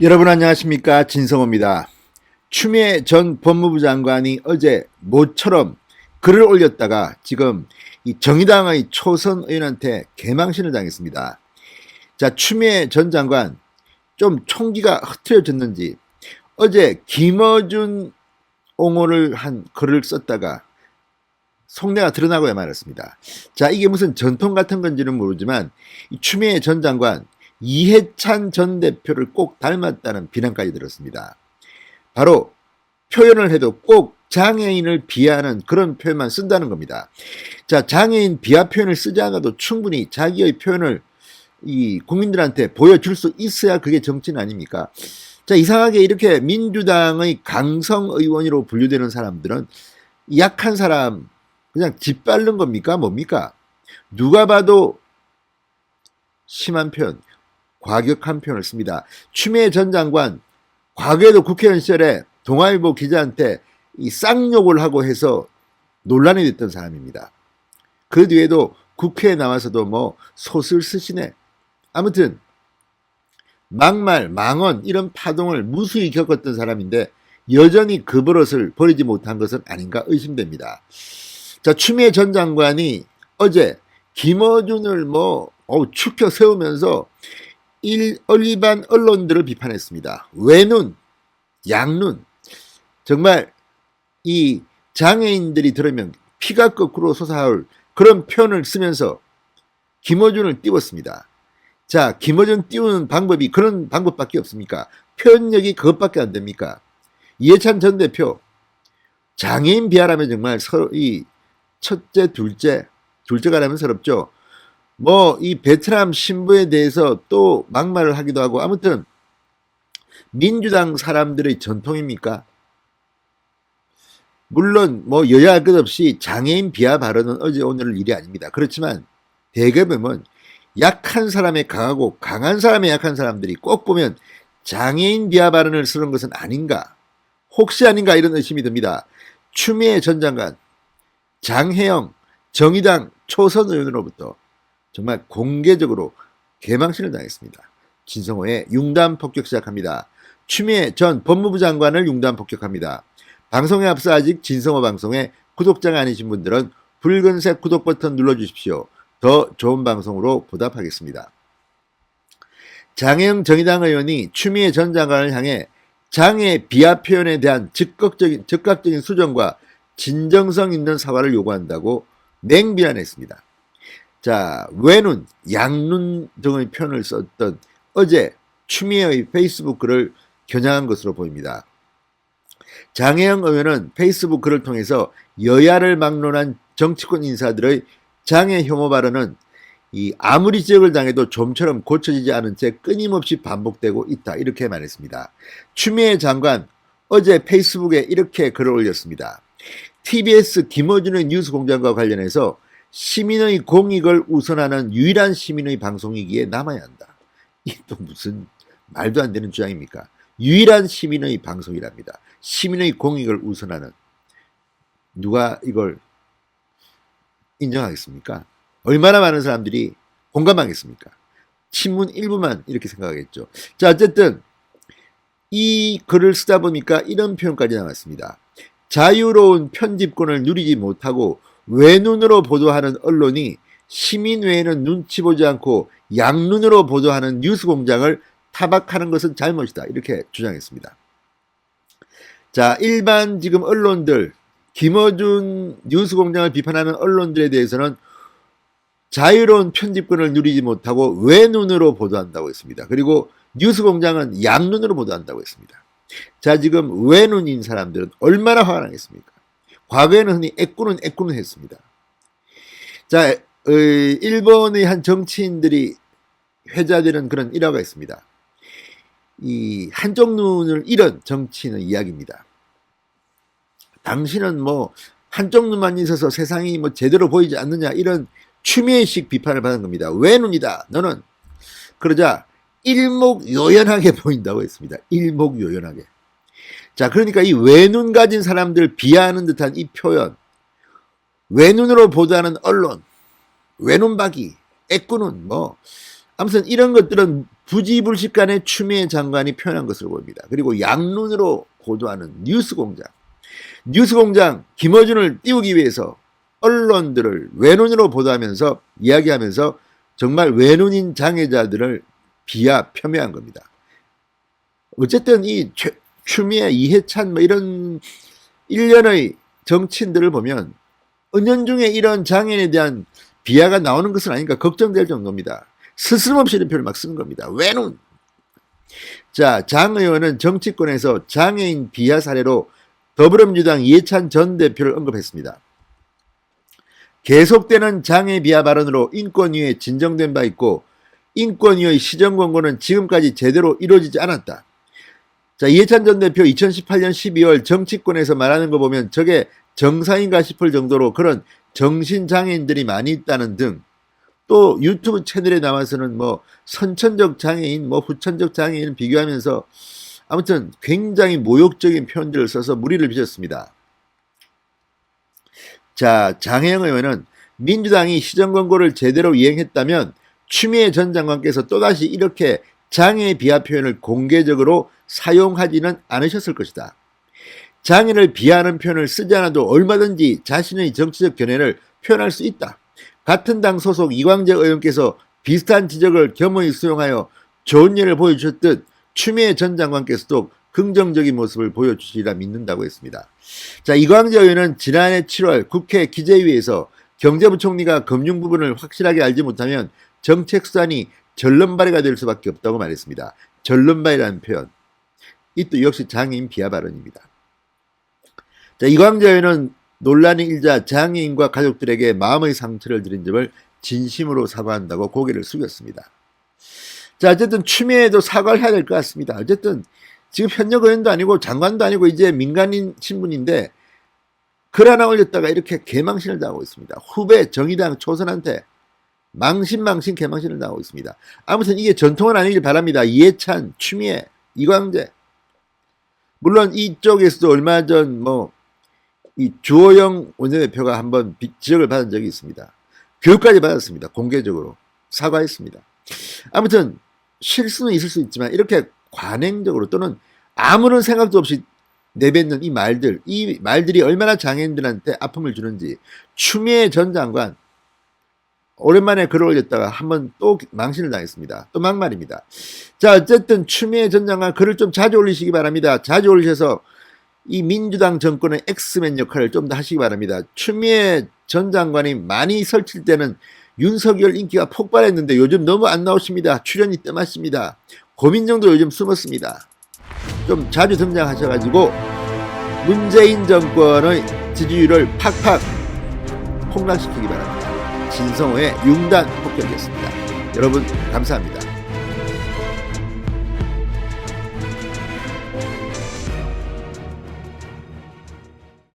여러분 안녕하십니까, 진성호입니다. 추미애 전 법무부 장관이 어제 모처럼 글을 올렸다가 지금 이 정의당의 초선 의원한테 개망신을 당했습니다. 자, 추미애 전 장관 좀 총기가 흐트러졌는지 어제 김어준 옹호를 한 글을 썼다가 속내가 드러나고야 말았습니다. 자, 이게 무슨 전통 같은 건지는 모르지만 이 추미애 전 장관 이해찬 전 대표를 꼭 닮았다는 비난까지 들었습니다. 바로 표현을 해도 꼭 장애인을 비하하는 그런 표현만 쓴다는 겁니다. 자, 장애인 비하 표현을 쓰지 않아도 충분히 자기의 표현을 이 국민들한테 보여줄 수 있어야 그게 정치는 아닙니까? 자, 이상하게 이렇게 민주당의 강성 의원으로 분류되는 사람들은 약한 사람 그냥 짓밟는 겁니까? 뭡니까? 누가 봐도 심한 표현, 과격한 표현을 습니다. 추미애 전 장관 과거에도 국회의원 시절에 동아일보 기자한테 이 쌍욕을 하고 해서 논란이 됐던 사람입니다. 그 뒤에도 국회에 나와서도 뭐 소설 쓰시네. 아무튼 막말, 망언 이런 파동을 무수히 겪었던 사람인데 여전히 그 버릇을 버리지 못한 것은 아닌가 의심됩니다. 자, 추미애 전 장관이 어제 김어준을 축혀 세우면서 일반 언론들을 비판했습니다. 외눈, 양눈, 정말 이 장애인들이 들으면 피가 거꾸로 솟아올 그런 표현을 쓰면서 김어준을 띄웠습니다. 자, 김어준 띄우는 방법이 그런 방법밖에 없습니까? 표현력이 그것밖에 안 됩니까? 이해찬 전 대표 장애인 비하라면 정말 이 첫째, 둘째가 라면 서럽죠. 이 베트남 신부에 대해서 또 막말을 하기도 하고, 아무튼 민주당 사람들의 전통입니까? 물론 여야 할 것 없이 장애인 비하 발언은 어제 오늘 일이 아닙니다. 그렇지만 대개보면 약한 사람에 강하고 강한 사람에 약한 사람들이 꼭 보면 장애인 비하 발언을 쓰는 것은 아닌가, 혹시 아닌가 이런 의심이 듭니다. 추미애 전 장관 장혜영 정의당 초선 의원으로부터 정말 공개적으로 개망신을 당했습니다. 진성호의 융단 폭격 시작합니다. 추미애 전 법무부 장관을 융단 폭격합니다. 방송에 앞서 아직 진성호 방송에 구독자가 아니신 분들은 붉은색 구독 버튼 눌러주십시오. 더 좋은 방송으로 보답하겠습니다. 장혜영 정의당 의원이 추미애 전 장관을 향해 장애 비하 표현에 대한 즉각적인 수정과 진정성 있는 사과를 요구한다고 맹비난했습니다. 자, 외눈, 양눈 등의 표현을 썼던 어제 추미애의 페이스북 글을 겨냥한 것으로 보입니다. 장혜영 의원은 페이스북 글을 통해서 여야를 막론한 정치권 인사들의 장애 혐오 발언은 아무리 지적을 당해도 좀처럼 고쳐지지 않은 채 끊임없이 반복되고 있다, 이렇게 말했습니다. 추미애 장관 어제 페이스북에 이렇게 글을 올렸습니다. TBS 김어준의 뉴스공장과 관련해서 시민의 공익을 우선하는 유일한 시민의 방송이기에 남아야 한다. 이게 또 무슨 말도 안 되는 주장입니까? 유일한 시민의 방송이랍니다. 시민의 공익을 우선하는, 누가 이걸 인정하겠습니까? 얼마나 많은 사람들이 공감하겠습니까? 친문 일부만 이렇게 생각하겠죠. 자, 어쨌든 이 글을 쓰다 보니까 이런 표현까지 나왔습니다. 자유로운 편집권을 누리지 못하고 외눈으로 보도하는 언론이 시민 외에는 눈치 보지 않고 양눈으로 보도하는 뉴스공장을 타박하는 것은 잘못이다, 이렇게 주장했습니다. 자, 일반 지금 언론들, 김어준 뉴스공장을 비판하는 언론들에 대해서는 자유로운 편집권을 누리지 못하고 외눈으로 보도한다고 했습니다. 그리고 뉴스공장은 양눈으로 보도한다고 했습니다. 자, 지금 외눈인 사람들은 얼마나 화가 나겠습니까? 과거에는 흔히 애꾸는 했습니다. 자, 일본의 한 정치인들이 회자되는 그런 일화가 있습니다. 이 한쪽 눈을 잃은 정치인의 이야기입니다. 당신은 한쪽 눈만 있어서 세상이 제대로 보이지 않느냐, 이런 추미애식 비판을 받은 겁니다. 외눈이다 너는. 그러자 일목요연하게 보인다고 했습니다. 일목요연하게. 자, 그러니까 이 외눈 가진 사람들 비하하는 듯한 이 표현, 외눈으로 보도하는 언론, 외눈박이, 애꾸는 아무튼 이런 것들은 부지불식간에 추미애 장관이 표현한 것으로 보입니다. 그리고 양눈으로 보도하는 뉴스공장. 뉴스공장 김어준을 띄우기 위해서 언론들을 외눈으로 보도하면서 이야기하면서 정말 외눈인 장애자들을 비하 폄훼한 겁니다. 어쨌든 이 추미애, 이해찬 뭐 이런 일련의 정치인들을 보면 은연중에 이런 장애인에 대한 비하가 나오는 것은 아닌가 걱정될 정도입니다. 스스럼없이 이런 표현을 막 쓰는 겁니다. 외눈. 자, 장 의원은 정치권에서 장애인 비하 사례로 더불어민주당 이해찬 전 대표를 언급했습니다. 계속되는 장애 비하 발언으로 인권위에 진정된 바 있고 인권위의 시정 권고는 지금까지 제대로 이루어지지 않았다. 자, 이해찬 전 대표 2018년 12월 정치권에서 말하는 거 보면 저게 정상인가 싶을 정도로 그런 정신장애인들이 많이 있다는 등 또 유튜브 채널에 나와서는 뭐 선천적 장애인, 뭐 후천적 장애인 비교하면서 아무튼 굉장히 모욕적인 표현들을 써서 무리를 빚었습니다. 자, 장혜영 의원은 민주당이 시정 권고를 제대로 이행했다면 추미애 전 장관께서 또다시 이렇게 장애 비하 표현을 공개적으로 사용하지는 않으셨을 것이다. 장애를 비하하는 표현을 쓰지 않아도 얼마든지 자신의 정치적 견해를 표현할 수 있다. 같은 당 소속 이광재 의원께서 비슷한 지적을 겸허히 수용하여 좋은 예를 보여주셨듯 추미애 전 장관께서도 긍정적인 모습을 보여주시리라 믿는다고 했습니다. 자, 이광재 의원은 지난해 7월 국회 기재위에서 경제부총리가 금융 부분을 확실하게 알지 못하면 정책 수단이 절름발이가 될 수밖에 없다고 말했습니다. 절름발이라는 표현, 이 또 역시 장애인 비하 발언입니다. 자, 이광재 의원은 논란의 일자 장애인과 가족들에게 마음의 상처를 드린 점을 진심으로 사과한다고 고개를 숙였습니다. 자, 어쨌든 추미애도 사과를 해야 될 것 같습니다. 어쨌든 지금 현역 의원도 아니고 장관도 아니고 이제 민간인 신분인데 글 하나 올렸다가 이렇게 개망신을 당하고 있습니다. 후배 정의당 초선한테 망신 개망신을 당하고 있습니다. 아무튼 이게 전통은 아니길 바랍니다. 이해찬, 추미애, 이광재. 물론 이쪽에서도 얼마 전 이 주호영 원내대표가 한번 지적을 받은 적이 있습니다. 교육까지 받았습니다. 공개적으로 사과했습니다. 아무튼 실수는 있을 수 있지만 이렇게 관행적으로 또는 아무런 생각도 없이 내뱉는 이 말들이 얼마나 장애인들한테 아픔을 주는지. 추미애 전 장관 오랜만에 글을 올렸다가 한번 또 망신을 당했습니다. 또 막말입니다. 자, 어쨌든 추미애 전 장관 글을 좀 자주 올리시기 바랍니다. 자주 올리셔서 이 민주당 정권의 엑스맨 역할을 좀 더 하시기 바랍니다. 추미애 전 장관이 많이 설칠 때는 윤석열 인기가 폭발했는데 요즘 너무 안 나오십니다. 출연이 뜸하십니다. 고민정도 요즘 숨었습니다. 좀 자주 등장하셔가지고 문재인 정권의 지지율을 팍팍 폭락시키기 바랍니다. 진성호의 융단 폭격이었습니다. 여러분 감사합니다.